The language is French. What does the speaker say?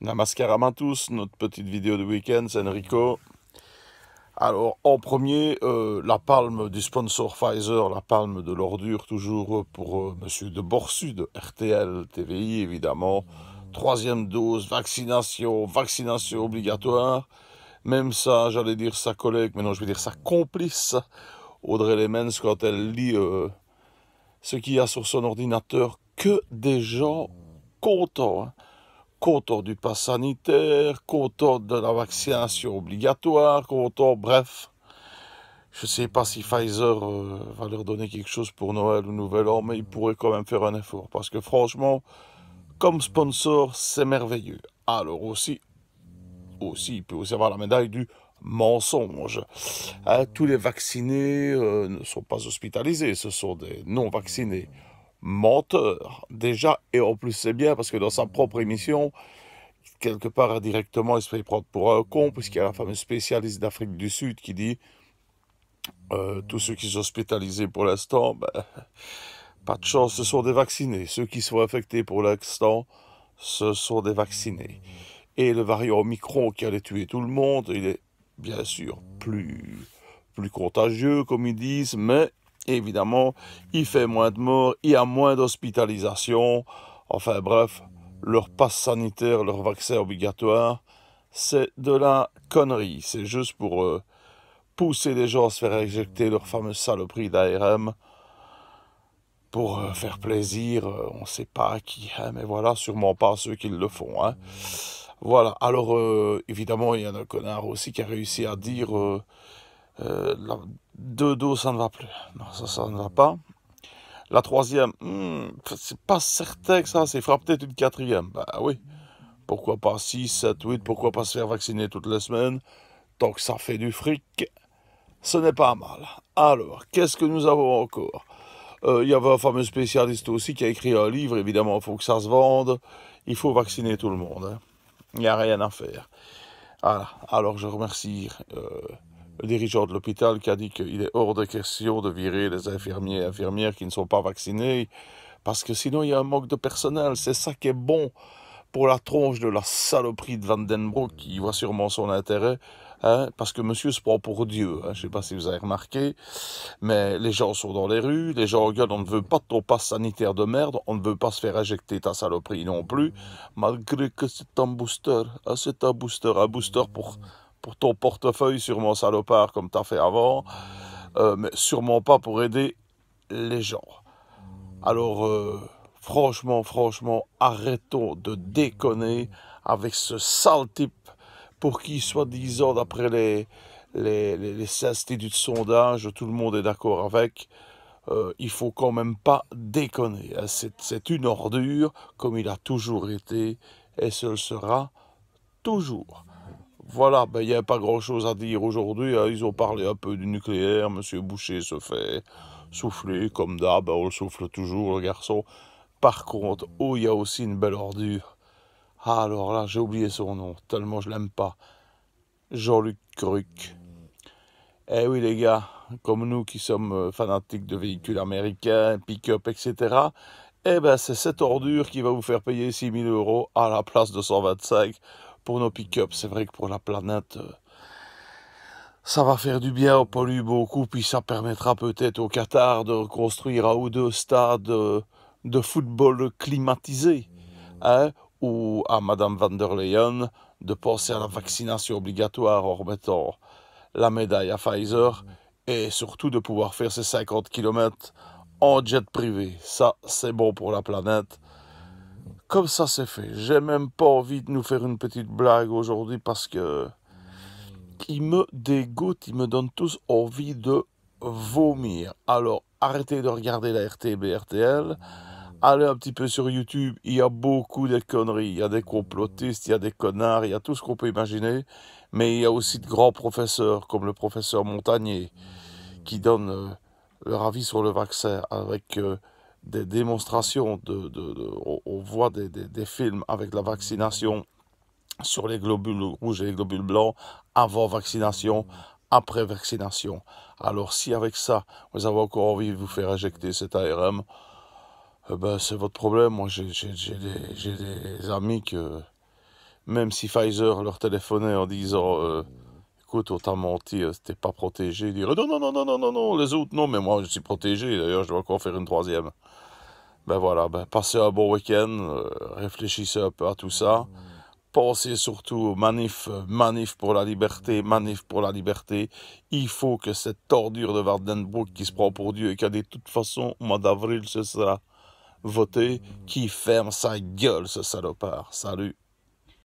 Namaskaram à tous, notre petite vidéo de week-end, c'est Enrico. Alors, en premier, la palme du sponsor Pfizer, la palme de l'ordure, toujours pour Monsieur de Borsu de RTL TVI, évidemment. Troisième dose, vaccination obligatoire. Même ça, j'allais dire sa collègue, mais non, je vais dire sa complice, Audrey Lemens, quand elle lit ce qu'il y a sur son ordinateur, que des gens contents, hein. Content du pass sanitaire, content de la vaccination obligatoire, content, bref. Je ne sais pas si Pfizer va leur donner quelque chose pour Noël ou Nouvel An, mais ils pourraient quand même faire un effort. Parce que franchement, comme sponsor, c'est merveilleux. Alors aussi, il peut aussi avoir la médaille du mensonge. Hein, tous les vaccinés ne sont pas hospitalisés, ce sont des non-vaccinés. Menteurs, déjà, et en plus c'est bien parce que dans sa propre émission, quelque part indirectement, il se fait prendre pour un con, puisqu'il y a la fameuse spécialiste d'Afrique du Sud qui dit tous ceux qui sont hospitalisés pour l'instant, ben, pas de chance, ce sont des vaccinés. Ceux qui sont infectés pour l'instant, ce sont des vaccinés. Et le variant Omicron qui allait tuer tout le monde, il est bien sûr plus contagieux, comme ils disent, mais évidemment, il fait moins de morts, il y a moins d'hospitalisation. Enfin bref, leur passe sanitaire, leur vaccin obligatoire, c'est de la connerie. C'est juste pour pousser les gens à se faire injecter leur fameuse saloperie d'ARM pour faire plaisir, on ne sait pas à qui, hein, mais voilà, sûrement pas à ceux qui le font. Hein. Voilà, alors évidemment, il y a un connard aussi qui a réussi à dire 2 doses, ça ne va plus. Non, ça ne va pas. La troisième, c'est pas certain que ça, c'est fera peut-être une quatrième. Bah oui, pourquoi pas 6, 7, 8, pourquoi pas se faire vacciner toutes les semaines, tant que ça fait du fric, ce n'est pas mal. Alors, qu'est-ce que nous avons encore? Il y avait un fameux spécialiste aussi qui a écrit un livre, évidemment, il faut que ça se vende, il faut vacciner tout le monde. Hein. Il n'y a rien à faire. Voilà. Alors je remercie le dirigeant de l'hôpital qui a dit qu'il est hors de question de virer les infirmiers et infirmières qui ne sont pas vaccinés, parce que sinon il y a un manque de personnel. C'est ça qui est bon pour la tronche de la saloperie de Van den Broek, qui voit sûrement son intérêt, hein, parce que monsieur se prend pour Dieu. Hein, je ne sais pas si vous avez remarqué, mais les gens sont dans les rues, les gens gueulent, on ne veut pas de ton passe sanitaire de merde, on ne veut pas se faire injecter ta saloperie non plus, malgré que c'est un booster. Hein, c'est un booster pour ton portefeuille, sûrement salopard comme tu as fait avant, mais sûrement pas pour aider les gens. Alors, franchement, arrêtons de déconner avec ce sale type pour qui, soi-disant, d'après les instituts de sondage, tout le monde est d'accord avec. Il faut quand même pas déconner. Hein. C'est une ordure, comme il a toujours été, et ce le sera toujours. Voilà, ben, il n'y a pas grand-chose à dire aujourd'hui. Hein. Ils ont parlé un peu du nucléaire. Monsieur Boucher se fait souffler, comme d'hab. On le souffle toujours, le garçon. Par contre, oh, il y a aussi une belle ordure. Ah, alors là, j'ai oublié son nom, tellement je l'aime pas. Jean-Luc Cruc. Eh oui, les gars, comme nous qui sommes fanatiques de véhicules américains, pick-up, etc., eh ben, c'est cette ordure qui va vous faire payer 6 000 € à la place de 125 pour nos pick-up. C'est vrai que pour la planète, ça va faire du bien, on pollue beaucoup, puis ça permettra peut-être au Qatar de construire un ou deux stades de football climatisés, hein, ou à Madame van der Leyen de penser à la vaccination obligatoire en remettant la médaille à Pfizer, et surtout de pouvoir faire ses 50 km en jet privé. Ça, c'est bon pour la planète. Comme ça, c'est fait. J'ai même pas envie de nous faire une petite blague aujourd'hui parce que ils me dégoûtent, ils me donnent tous envie de vomir. Alors, arrêtez de regarder la RTB RTL, allez un petit peu sur YouTube, il y a beaucoup de conneries, il y a des complotistes, il y a des connards, il y a tout ce qu'on peut imaginer, mais il y a aussi de grands professeurs, comme le professeur Montagnier, qui donne leur avis sur le vaccin, avec des démonstrations, on voit des films avec la vaccination, sur les globules rouges et les globules blancs, avant vaccination, après vaccination. Alors si avec ça, vous avez encore envie de vous faire injecter cet ARM, ben, c'est votre problème. Moi, j'ai des amis que Même si Pfizer leur téléphonait en disant écoute, on t'a menti, t'es pas protégé, ils diraient non, non, non, non, non, non, non, les autres, non, mais moi je suis protégé, d'ailleurs je dois encore faire une troisième. Ben voilà, ben passez un bon week-end, réfléchissez un peu à tout ça. Pensez surtout manif pour la liberté, manif pour la liberté. Il faut que cette tordure de Wardenbroek qui se prend pour Dieu et qui a de toute façon, au mois d'avril, ce sera voté, qui ferme sa gueule, ce salopard. Salut.